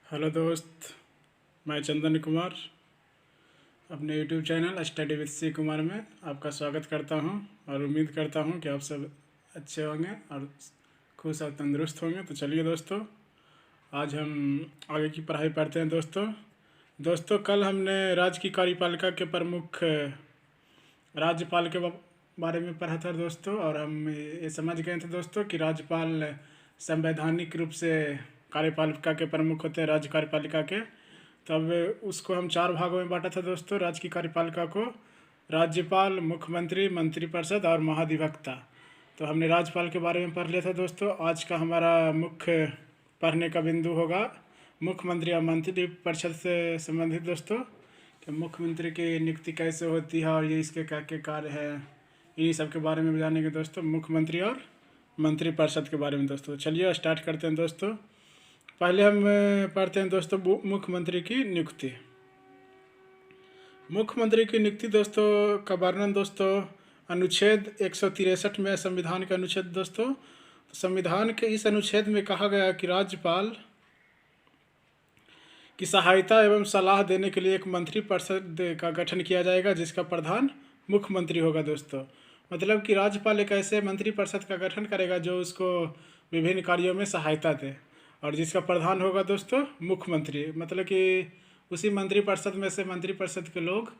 Hello दोस्त, मैं चंदन कुमार अपने YouTube channel study with C Kumar में आपका स्वागत करता हूं और उम्मीद करता हूं कि आप सब अच्छे होंगे और खुश और तंदुरुस्त होंगे। तो चलिए दोस्तों, आज हम आगे की पढ़ाई पढ़ते हैं। दोस्तों कल हमने राज्य की कार्यपालिका के प्रमुख राज्यपाल के बारे में पढ़ा था दोस्तों, और हम ये समझ गए थे दोस्तों कि राज्यपाल संवैधानिक रूप से कार्यपालिका के प्रमुख होते हैं, राज्य कार्यपालिका के। तब उसको हम 4 भागों में बांटा था दोस्तों, राज्य की कार्यपालिका को। राज्यपाल, मुख्यमंत्री, मंत्रिपरिषद और महाधिवक्ता। तो हमने राज्यपाल के बारे में पढ़ लिया था दोस्तों। आज का हमारा मुख्य पढ़ने का बिंदु होगा मुख्यमंत्री और मंत्रिपरिषद से संबंधित दोस्तों, कि मुख्यमंत्री की नियुक्ति कैसे होती है और ये इसके क्या क्या कार्य है, इन्हीं सब के बारे में जानेंगे दोस्तों, मुख्यमंत्री और मंत्रिपरिषद के बारे में दोस्तों। चलिए स्टार्ट करते हैं दोस्तों। पहले हम पढ़ते हैं दोस्तों मुख्यमंत्री की नियुक्ति। मुख्यमंत्री की नियुक्ति दोस्तों का वर्णन दोस्तों अनुच्छेद 163 में संविधान का अनुच्छेद दोस्तों। संविधान के इस अनुच्छेद में कहा गया कि राज्यपाल की सहायता एवं सलाह देने के लिए एक मंत्रिपरिषद का गठन किया जाएगा, जिसका प्रधान मुख्यमंत्री होगा दोस्तों। मतलब कि राज्यपाल एक ऐसे मंत्रिपरिषद का गठन करेगा जो उसको विभिन्न कार्यों में सहायता दे, और जिसका प्रधान होगा दोस्तों मुख्यमंत्री। मतलब कि उसी मंत्रिपरिषद में से मंत्रिपरिषद के लोग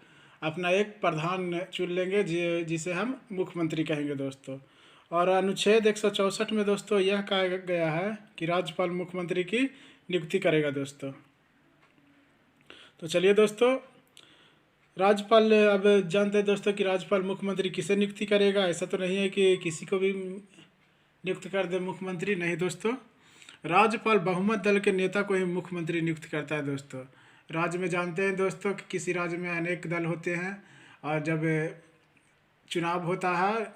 अपना एक प्रधान चुन लेंगे जिसे हम मुख्यमंत्री कहेंगे दोस्तों। और अनुच्छेद 164 में दोस्तों यह कहा गया है कि राज्यपाल मुख्यमंत्री की नियुक्ति करेगा दोस्तों। तो चलिए दोस्तों, राज्यपाल अब जानते हैं दोस्तों कि राज्यपाल मुख्यमंत्री किसे नियुक्ति करेगा। ऐसा तो नहीं है कि किसी को भी नियुक्त कर दे मुख्यमंत्री, नहीं दोस्तों। राज्यपाल बहुमत दल के नेता को ही मुख्यमंत्री नियुक्त करता है दोस्तों। राज्य में जानते हैं दोस्तों कि किसी राज्य में अनेक दल होते हैं, और जब चुनाव होता है,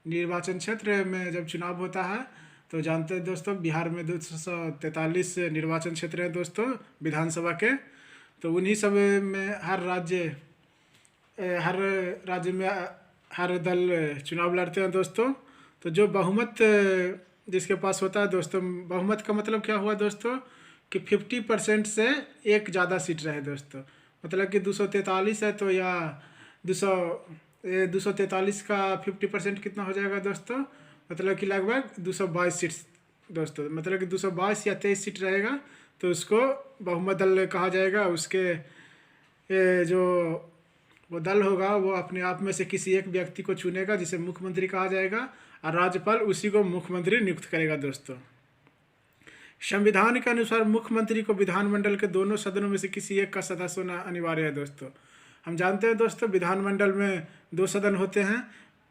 निर्वाचन क्षेत्र में जब चुनाव होता है, तो जानते हैं दोस्तों बिहार में 243 निर्वाचन क्षेत्र हैं दोस्तों विधानसभा के। तो उन्हीं सब में हर राज्य में हर दल चुनाव लड़ते हैं दोस्तों। तो जो बहुमत जिसके पास होता है दोस्तों, बहुमत का मतलब क्या हुआ दोस्तों कि 50% से एक ज़्यादा सीट रहे दोस्तों। मतलब कि 243 है तो या 243 का 50% कितना हो जाएगा दोस्तों, मतलब कि लगभग 222 सीट दोस्तों। मतलब कि 222 या 23 सीट रहेगा तो उसको बहुमत दल कहा जाएगा। उसके जो वो दल होगा वो अपने आप में से किसी एक व्यक्ति को चुनेगा जिसे मुख्यमंत्री कहा जाएगा, और राज्यपाल उसी को मुख्यमंत्री नियुक्त करेगा दोस्तों। संविधान के अनुसार मुख्यमंत्री को विधानमंडल के दोनों सदनों में से किसी एक का सदस्य होना अनिवार्य है दोस्तों। हम जानते हैं दोस्तों विधानमंडल में 2 सदन होते हैं,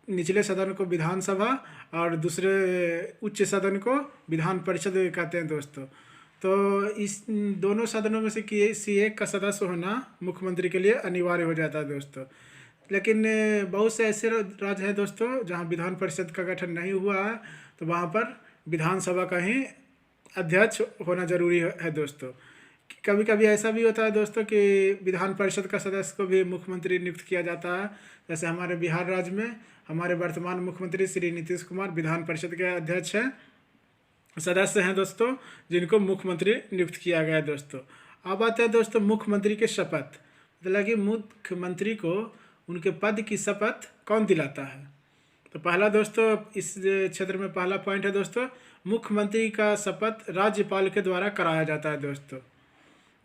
निचले सदन को विधानसभा और दूसरे उच्च सदन को विधान परिषद कहते हैं दोस्तों। तो इस दोनों सदनों में से किसी एक का सदस्य होना मुख्यमंत्री के लिए अनिवार्य हो जाता है दोस्तों। लेकिन बहुत से ऐसे राज्य हैं दोस्तों जहां विधान परिषद का गठन नहीं हुआ है, तो वहां पर विधानसभा का ही अध्यक्ष होना जरूरी है दोस्तों। कभी कभी ऐसा भी होता है दोस्तों कि विधान परिषद का सदस्य को भी मुख्यमंत्री नियुक्त किया जाता है। जैसे हमारे बिहार राज्य में हमारे वर्तमान मुख्यमंत्री श्री नीतीश कुमार विधान परिषद के अध्यक्ष हैं, सदस्य हैं दोस्तों, जिनको मुख्यमंत्री नियुक्त किया गया है दोस्तों। अब आते हैं दोस्तों मुख्यमंत्री के शपथ। मतलब कि मुख्यमंत्री को उनके पद की शपथ कौन दिलाता है। तो पहला दोस्तों इस क्षेत्र में पहला पॉइंट है दोस्तों, मुख्यमंत्री का शपथ राज्यपाल के द्वारा कराया जाता है दोस्तों।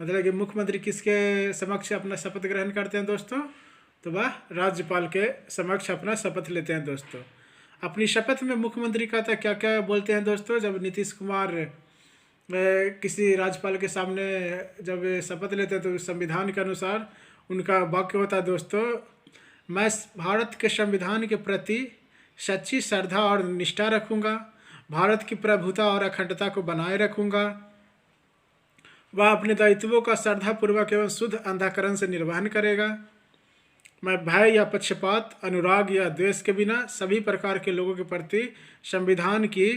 मतलब कि मुख्यमंत्री किसके समक्ष अपना शपथ ग्रहण करते हैं दोस्तों, तो वह राज्यपाल के समक्ष अपना शपथ लेते हैं दोस्तों। अपनी शपथ में मुख्यमंत्री का क्या क्या बोलते हैं दोस्तों। जब नीतीश कुमार किसी राज्यपाल के सामने जब शपथ लेते हैं तो संविधान के अनुसार उनका वाक्य होता है दोस्तों, मैं भारत के संविधान के प्रति सच्ची श्रद्धा और निष्ठा रखूंगा, भारत की प्रभुता और अखंडता को बनाए रखूंगा, वह अपने दायित्वों का श्रद्धापूर्वक एवं शुद्ध अंतःकरण से निर्वहन करेगा, मैं भय या पक्षपात, अनुराग या द्वेष के बिना सभी प्रकार के लोगों के प्रति संविधान की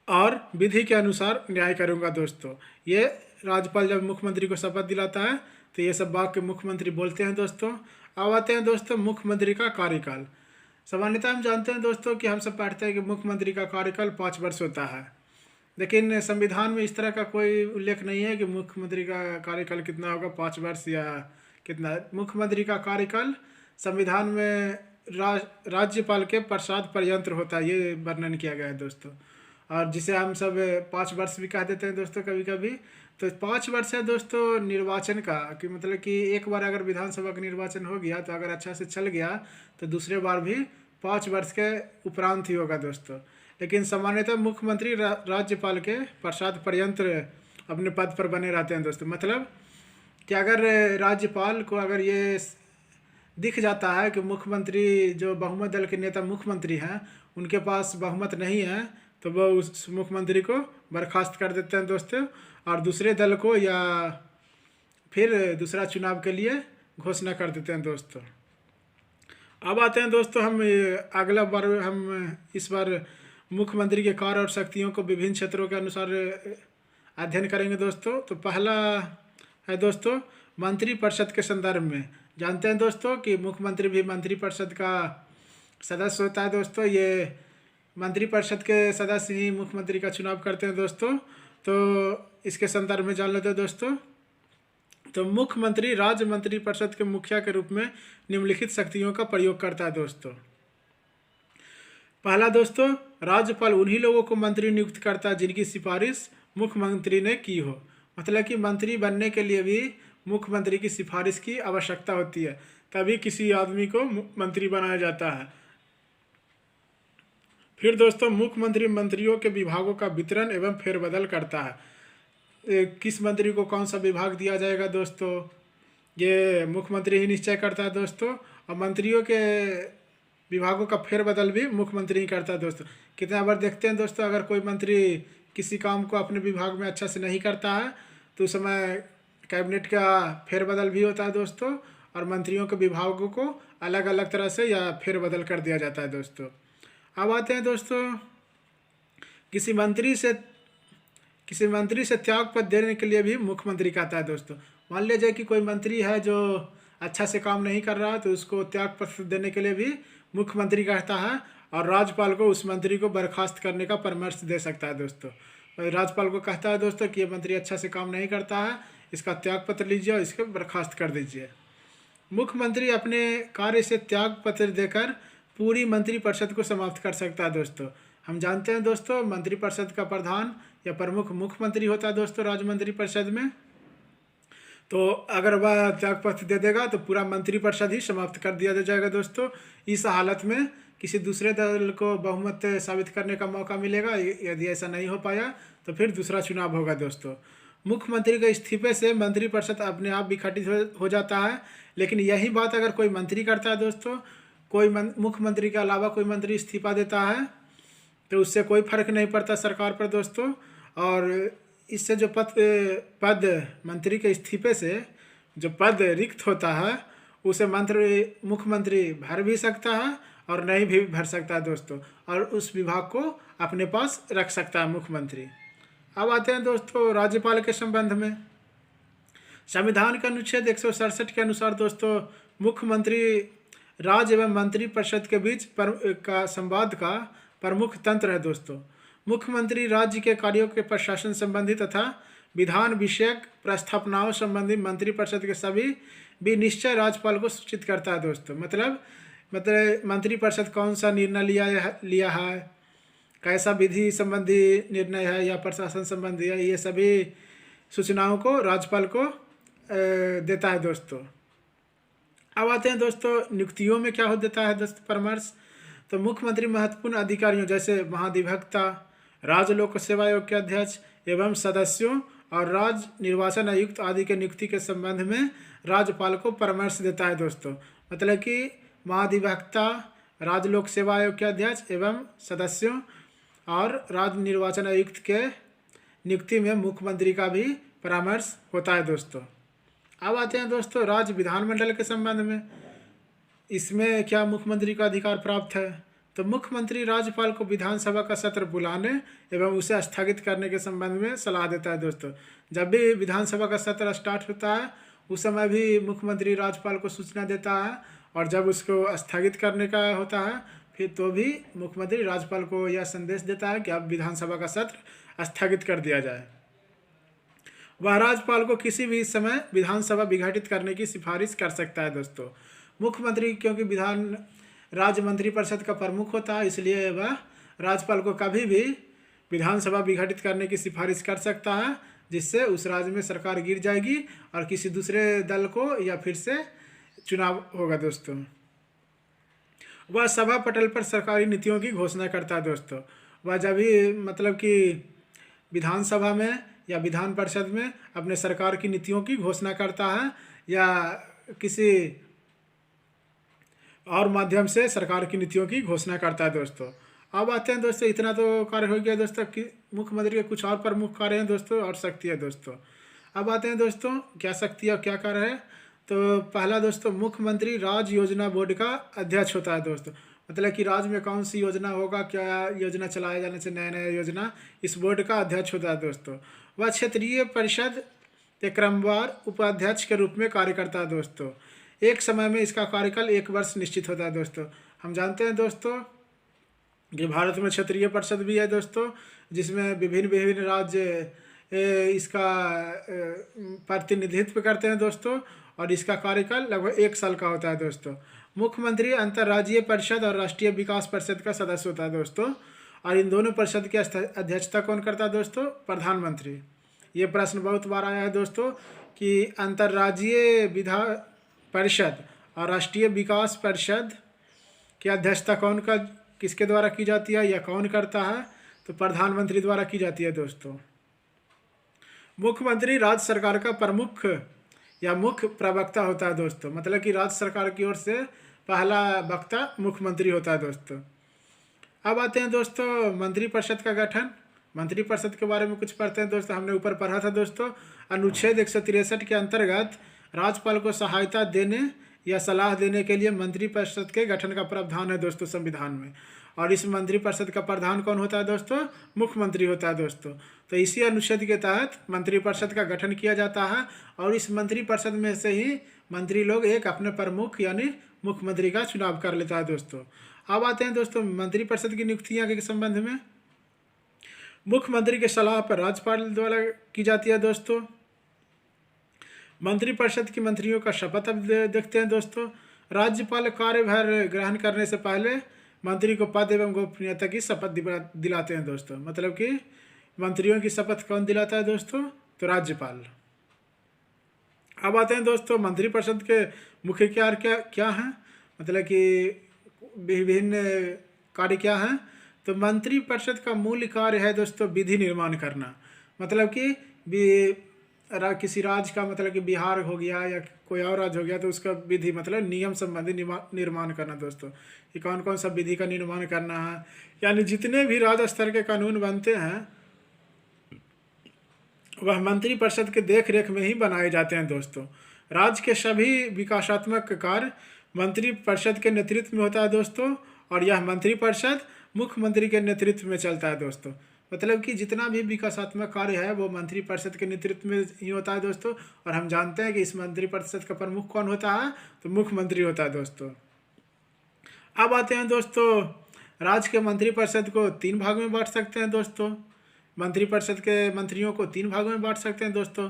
और विधि के अनुसार न्याय करूंगा दोस्तों। ये राज्यपाल जब मुख्यमंत्री को शपथ दिलाता है तो ये सब वाक्य मुख्यमंत्री बोलते हैं दोस्तों। अब आते हैं दोस्तों मुख्यमंत्री का कार्यकाल। सामान्यतः हम जानते हैं दोस्तों कि हम सब पढ़ते हैं कि मुख्यमंत्री का कार्यकाल 5 वर्ष होता है। लेकिन संविधान में इस तरह का कोई उल्लेख नहीं है कि मुख्यमंत्री का कार्यकाल कितना होगा, 5 वर्ष या कितना। मुख्यमंत्री का कार्यकाल संविधान में राज्यपाल के प्रसाद पर्यंत होता है, ये वर्णन किया गया है दोस्तों। और जिसे हम सब 5 वर्ष भी कह देते हैं दोस्तों कभी कभी। तो 5 वर्ष है दोस्तों निर्वाचन का, कि मतलब कि एक बार अगर विधानसभा का निर्वाचन हो गया तो अगर अच्छा से चल गया तो दूसरे बार भी 5 वर्ष के उपरांत ही होगा दोस्तों। लेकिन सामान्यतः मुख्यमंत्री राज्यपाल के प्रसाद पर्यंत अपने पद पर बने रहते हैं दोस्तों। मतलब कि अगर राज्यपाल को अगर ये दिख जाता है कि मुख्यमंत्री जो बहुमत दल के नेता मुख्यमंत्री हैं उनके पास बहुमत नहीं है, तो वो उस मुख्यमंत्री को बर्खास्त कर देते हैं दोस्तों, और दूसरे दल को या फिर दूसरा चुनाव के लिए घोषणा कर देते हैं दोस्तों। अब आते हैं दोस्तों हम अगला बार हम इस बार मुख्यमंत्री के कार्य और शक्तियों को विभिन्न क्षेत्रों के अनुसार अध्ययन करेंगे दोस्तों। तो पहला है दोस्तों मंत्रिपरिषद के संदर्भ में। जानते हैं दोस्तों कि मुख्यमंत्री भी मंत्रिपरिषद का सदस्य होता है दोस्तों। ये मंत्रिपरिषद के सदस्य ही मुख्यमंत्री का चुनाव करते हैं दोस्तों। तो इसके संदर्भ में जान लेते हैं दोस्तों। तो मुख्यमंत्री राज्य मंत्रिपरिषद के मुखिया के रूप में निम्नलिखित शक्तियों का प्रयोग करता है दोस्तों। पहला दोस्तों, राज्यपाल उन्हीं लोगों को मंत्री नियुक्त करता है जिनकी सिफारिश मुख्यमंत्री ने की हो। मतलब कि मंत्री बनने के लिए भी मुख्यमंत्री की सिफारिश की आवश्यकता होती है, तभी किसी आदमी को मंत्री बनाया जाता है। फिर दोस्तों मुख्यमंत्री मंत्रियों के विभागों का वितरण एवं फेरबदल करता है। किस मंत्री को कौन सा विभाग दिया जाएगा दोस्तों, ये मुख्यमंत्री ही निश्चय करता है दोस्तों। और मंत्रियों के विभागों का फेरबदल भी मुख्यमंत्री ही करता है दोस्तों। कितना बार देखते हैं दोस्तों, अगर कोई मंत्री किसी काम को अपने विभाग में अच्छा से नहीं करता है तो उस समय कैबिनेट का फेरबदल भी होता है दोस्तों, और मंत्रियों के विभागों को अलग अलग तरह से या फेरबदल कर दिया जाता है दोस्तों। अब आते हैं दोस्तों किसी मंत्री से त्याग पत्र देने के लिए भी मुख्यमंत्री कहता है दोस्तों। मान लीजिए कि कोई मंत्री है जो अच्छा से काम नहीं कर रहा है तो उसको त्याग पत्र देने के लिए भी मुख्यमंत्री कहता है, और राज्यपाल को उस मंत्री को बर्खास्त करने का परामर्श दे सकता है दोस्तों। राज्यपाल को कहता है दोस्तों कि ये मंत्री अच्छा से काम नहीं करता है, इसका त्याग पत्र लीजिए और इसको बर्खास्त कर दीजिए। मुख्यमंत्री अपने कार्य से त्याग पत्र देकर पूरी मंत्रिपरिषद को समाप्त कर सकता है दोस्तों। हम जानते हैं दोस्तों मंत्रिपरिषद का प्रधान या प्रमुख मुख्यमंत्री होता है दोस्तों राज्य मंत्रिपरिषद में। तो अगर वह त्यागपत्र दे देगा तो पूरा मंत्रिपरिषद ही समाप्त कर दिया जाएगा दोस्तों। इस हालत में किसी दूसरे दल को बहुमत साबित करने का मौका मिलेगा। यदि ऐसा नहीं हो पाया तो फिर दूसरा चुनाव होगा दोस्तों। मुख्यमंत्री के इस्तीफे से मंत्रिपरिषद अपने आप विघटित हो जाता है। लेकिन यही बात अगर कोई मंत्री करता है दोस्तों, कोई मुख्यमंत्री के अलावा कोई मंत्री इस्तीफा देता है तो उससे कोई फर्क नहीं पड़ता सरकार पर दोस्तों। और इससे जो पद मंत्री के इस्तीफे से जो पद रिक्त होता है उसे मुख्यमंत्री भर भी सकता है और नहीं भी भर सकता है दोस्तों, और उस विभाग को अपने पास रख सकता है मुख्यमंत्री। अब आते हैं दोस्तों राज्यपाल के संबंध में। संविधान का अनुच्छेद 167 के अनुसार दोस्तों मुख्यमंत्री राज्य एवं मंत्रिपरिषद के बीच का संवाद का प्रमुख तंत्र है दोस्तों। मुख्यमंत्री राज्य के कार्यों के प्रशासन संबंधी तथा विधान विषयक प्रस्तावनाओं संबंधी मंत्रिपरिषद के सभी भी निश्चय राज्यपाल को सूचित करता है दोस्तों। मतलब मंत्रिपरिषद कौन सा निर्णय लिया है, कैसा विधि संबंधी निर्णय है या प्रशासन संबंधी है, ये सभी सूचनाओं को राज्यपाल को देता है दोस्तों। अब आते हैं दोस्तों नियुक्तियों में क्या हो देता है दोस्तों परामर्श। तो मुख्यमंत्री महत्वपूर्ण अधिकारियों जैसे महाधिवक्ता, राज्य लोक सेवा आयोग के अध्यक्ष एवं सदस्यों और राज्य निर्वाचन आयुक्त आदि के नियुक्ति के संबंध में राज्यपाल को परामर्श देता है दोस्तों। मतलब कि महाधिवक्ता, राज्य लोक सेवा आयोग के अध्यक्ष एवं सदस्यों और राज्य निर्वाचन आयुक्त के नियुक्ति में मुख्यमंत्री का भी परामर्श होता है दोस्तों। अब आते हैं दोस्तों राज्य विधानमंडल के संबंध में। इसमें क्या मुख्यमंत्री का अधिकार प्राप्त है। तो मुख्यमंत्री राज्यपाल को विधानसभा का सत्र बुलाने एवं उसे स्थगित करने के संबंध में सलाह देता है दोस्तों। जब भी विधानसभा का सत्र स्टार्ट होता है उस समय भी मुख्यमंत्री राज्यपाल को सूचना देता है, और जब उसको स्थगित करने का होता है फिर तो भी मुख्यमंत्री राज्यपाल को यह संदेश देता है कि अब विधानसभा का सत्र स्थगित कर दिया जाए। वह राज्यपाल को किसी भी समय विधानसभा विघटित करने की सिफारिश कर सकता है दोस्तों। मुख्यमंत्री क्योंकि राज्य मंत्रिपरिषद का प्रमुख होता है, इसलिए वह राज्यपाल को कभी भी विधानसभा विघटित करने की सिफारिश कर सकता है, जिससे उस राज्य में सरकार गिर जाएगी और किसी दूसरे दल को या फिर से चुनाव होगा दोस्तों। वह सभा पटल पर सरकारी नीतियों की घोषणा करता है दोस्तों। वह जब भी मतलब कि विधानसभा में या विधान परिषद में अपने सरकार की नीतियों की घोषणा करता है या किसी और माध्यम से सरकार की नीतियों की घोषणा करता है दोस्तों। अब आते हैं दोस्तों, इतना तो कार्य हो गया दोस्तों कि मुख्यमंत्री के कुछ और प्रमुख कार्य हैं दोस्तों और शक्ति है दोस्तों। अब आते हैं दोस्तों क्या शक्ति और क्या कार्य है। तो पहला दोस्तों, मुख्यमंत्री राज्य योजना बोर्ड का अध्यक्ष होता है दोस्तों। मतलब कि राज्य में कौन सी योजना होगा, क्या योजना चलाया जाने से नया नया योजना, इस बोर्ड का अध्यक्ष होता है दोस्तों। वह क्षेत्रीय परिषद के क्रमवार उपाध्यक्ष के रूप में कार्य करता है दोस्तों। एक समय में इसका कार्यकाल 1 वर्ष निश्चित होता है दोस्तों। हम जानते हैं दोस्तों कि भारत में क्षेत्रीय परिषद भी है दोस्तों, जिसमें विभिन्न विभिन्न राज्य इसका प्रतिनिधित्व करते हैं दोस्तों, और इसका कार्यकाल लगभग 1 साल का होता है दोस्तों। मुख्यमंत्री अंतर्राज्यीय परिषद और राष्ट्रीय विकास परिषद का सदस्य होता है दोस्तों, और इन दोनों परिषद की अध्यक्षता कौन करता है दोस्तों? प्रधानमंत्री। ये प्रश्न बहुत बार आया है दोस्तों कि अंतर्राज्यीय विधान परिषद और राष्ट्रीय विकास परिषद की अध्यक्षता किसके द्वारा की जाती है या कौन करता है? तो प्रधानमंत्री द्वारा की जाती है दोस्तों। मुख्यमंत्री राज्य सरकार का प्रमुख या मुख्य प्रवक्ता होता है दोस्तों। मतलब कि राज्य सरकार की ओर से पहला वक्ता मुख्यमंत्री होता है दोस्तों। अब आते हैं दोस्तों मंत्रिपरिषद का गठन। मंत्रिपरिषद के बारे में कुछ पढ़ते हैं दोस्तों। हमने ऊपर पढ़ा था दोस्तों, अनुच्छेद 163 के अंतर्गत राज्यपाल को सहायता देने या सलाह देने के लिए मंत्रिपरिषद के गठन का प्रावधान है दोस्तों संविधान में। और इस मंत्रिपरिषद का प्रधान कौन होता है दोस्तों? मुख्यमंत्री होता है दोस्तों। तो इसी अनुच्छेद के तहत मंत्रिपरिषद का गठन किया जाता है, और इस मंत्रिपरिषद में से ही मंत्री लोग एक अपने प्रमुख यानी मुख्यमंत्री का चुनाव कर लेता है दोस्तों। अब आते हैं दोस्तों मंत्रिपरिषद की नियुक्तियां के संबंध में। मुख्यमंत्री के सलाह पर राज्यपाल द्वारा की जाती है दोस्तों। मंत्रिपरिषद की मंत्रियों का शपथ अब देखते हैं दोस्तों। राज्यपाल कार्यभार ग्रहण करने से पहले मंत्री को पद एवं गोपनीयता की शपथ दिलाते हैं दोस्तों। मतलब कि मंत्रियों की शपथ कौन दिलाता है दोस्तों? तो राज्यपाल। अब आते हैं दोस्तों मंत्रिपरिषद के मुख्य क्या हैं, मतलब कि विभिन्न कार्य क्या हैं। तो मंत्रिपरिषद का मूल कार्य है दोस्तों विधि निर्माण करना। मतलब कि किसी राज्य का, मतलब कि बिहार हो गया या कोई और राज्य हो गया, तो उसका विधि मतलब नियम संबंधी निर्माण करना दोस्तों। कि कौन कौन सा विधि का निर्माण करना है, यानी जितने भी राज्य स्तर के कानून बनते हैं वह मंत्रिपरिषद के देख रेख में ही बनाए जाते हैं दोस्तों। राज्य के सभी विकासात्मक कार्य मंत्रिपरिषद के नेतृत्व में होता है दोस्तों, और यह मंत्रिपरिषद मुख्यमंत्री के नेतृत्व में चलता है दोस्तों। मतलब कि जितना भी विकासात्मक कार्य है वो मंत्रिपरिषद के नेतृत्व में ही होता है दोस्तों। और हम जानते हैं कि इस मंत्रिपरिषद का प्रमुख कौन होता है? तो मुख्यमंत्री होता है दोस्तों। अब आते हैं दोस्तों राज्य के मंत्रिपरिषद को 3 भाग में बांट सकते हैं दोस्तों। मंत्रिपरिषद के मंत्रियों को 3 भागों में बांट सकते हैं दोस्तों।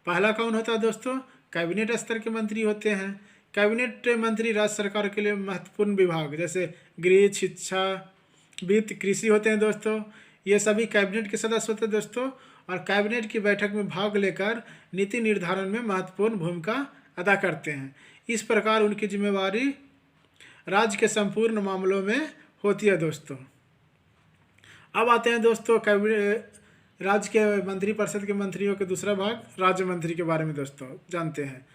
पहला कौन होता है दोस्तों? कैबिनेट स्तर के मंत्री होते हैं। कैबिनेट मंत्री राज्य सरकार के लिए महत्वपूर्ण विभाग जैसे गृह, शिक्षा, वित्त, कृषि होते हैं दोस्तों। ये सभी कैबिनेट के सदस्य होते हैं दोस्तों, और कैबिनेट की बैठक में भाग लेकर नीति निर्धारण में महत्वपूर्ण भूमिका अदा करते हैं। इस प्रकार उनकी जिम्मेवारी राज्य के संपूर्ण मामलों में होती है दोस्तों। अब आते हैं दोस्तों राज्य के मंत्रिपरिषद के मंत्रियों के दूसरा भाग, राज्य मंत्री के बारे में दोस्तों जानते हैं।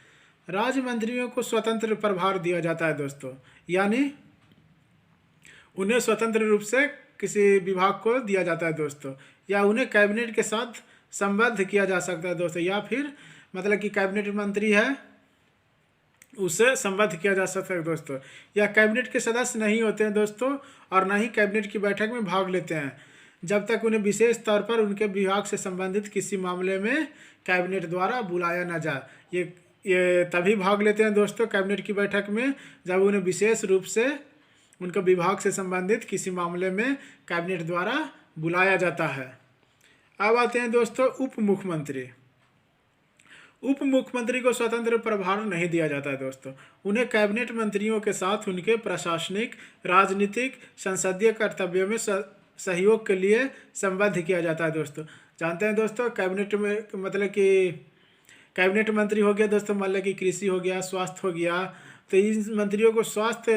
राज्य मंत्रियों को स्वतंत्र प्रभार दिया जाता है दोस्तों, यानी उन्हें स्वतंत्र रूप से किसी विभाग को दिया जाता है दोस्तों, या उन्हें कैबिनेट के साथ संबद्ध किया जा सकता है दोस्तों, या फिर मतलब कि कैबिनेट मंत्री है उससे संबद्ध किया जा सकता है दोस्तों। या कैबिनेट के सदस्य नहीं होते हैं दोस्तों, और न ही कैबिनेट की बैठक में भाग लेते हैं जब तक उन्हें विशेष तौर पर उनके विभाग से संबंधित किसी मामले में कैबिनेट द्वारा बुलाया न जाए। ये तभी भाग लेते हैं दोस्तों कैबिनेट की बैठक में जब उन्हें विशेष रूप से उनके विभाग से संबंधित किसी मामले में कैबिनेट द्वारा बुलाया जाता है। अब आते हैं दोस्तों उप मुख्यमंत्री। उप मुख्यमंत्री को स्वतंत्र प्रभार नहीं दिया जाता है दोस्तों। उन्हें कैबिनेट मंत्रियों के साथ उनके प्रशासनिक, राजनीतिक, संसदीय कर्तव्यों में सहयोग के लिए संबद्ध किया जाता है दोस्तों। जानते हैं दोस्तों, कैबिनेट में मतलब कि कैबिनेट मंत्री हो गया दोस्तों, मान लें कि कृषि हो गया, स्वास्थ्य हो गया, तो इन मंत्रियों को स्वास्थ्य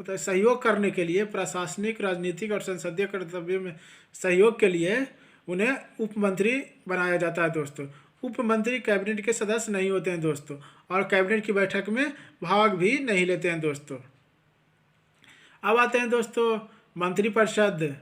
मतलब सहयोग करने के लिए, प्रशासनिक, राजनीतिक और संसदीय कर्तव्यों में सहयोग के लिए उन्हें उप मंत्री बनाया जाता है दोस्तों। उप मंत्री कैबिनेट के सदस्य नहीं होते हैं दोस्तों, और कैबिनेट की बैठक में भाग भी नहीं लेते हैं दोस्तों। अब आते हैं दोस्तों मंत्रिपरिषद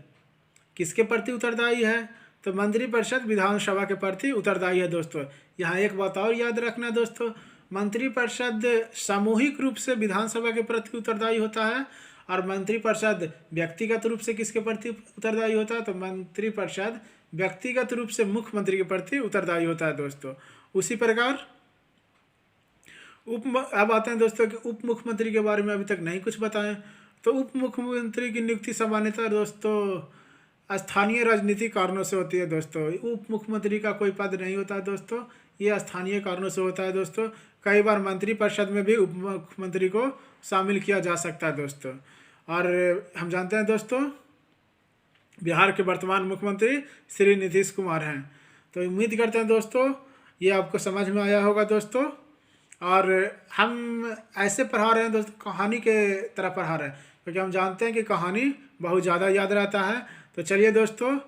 किसके प्रति उत्तरदायी है, तो मंत्रिपरिषद विधानसभा के प्रति उत्तरदायी है दोस्तों। यहाँ एक बात और याद रखना दोस्तों, मंत्रिपरिषद सामूहिक रूप से विधानसभा के प्रति उत्तरदायी होता है, और मंत्रिपरिषद व्यक्तिगत रूप से किसके प्रति उत्तरदायी होता है, तो मंत्रिपरिषद व्यक्तिगत रूप से मुख्यमंत्री के प्रति उत्तरदायी होता है दोस्तों। उसी प्रकार अब आते हैं दोस्तों कि उप मुख्यमंत्री के बारे में अभी तक नहीं कुछ बताएं, तो उप मुख्यमंत्री की नियुक्ति सामान्यतः दोस्तों स्थानीय राजनीतिक कारणों से होती है दोस्तों। उप मुख्यमंत्री का कोई पद नहीं होता है दोस्तों, ये स्थानीय कारणों से होता है दोस्तों। कई बार मंत्रिपरिषद में भी उप मुख्यमंत्री को शामिल किया जा सकता है दोस्तों। और हम जानते हैं दोस्तों बिहार के वर्तमान मुख्यमंत्री श्री नीतीश कुमार हैं। तो उम्मीद करते हैं दोस्तों ये आपको समझ में आया होगा दोस्तों। और हम ऐसे पढ़ा रहे हैं दोस्तों, कहानी के तरह पढ़ा रहे हैं, क्योंकि हम जानते हैं कि कहानी बहुत ज़्यादा याद रहता है। तो चलिए दोस्तों,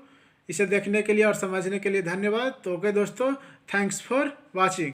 इसे देखने के लिए और समझने के लिए धन्यवाद। तो ओके दोस्तों, थैंक्स फॉर वॉचिंग।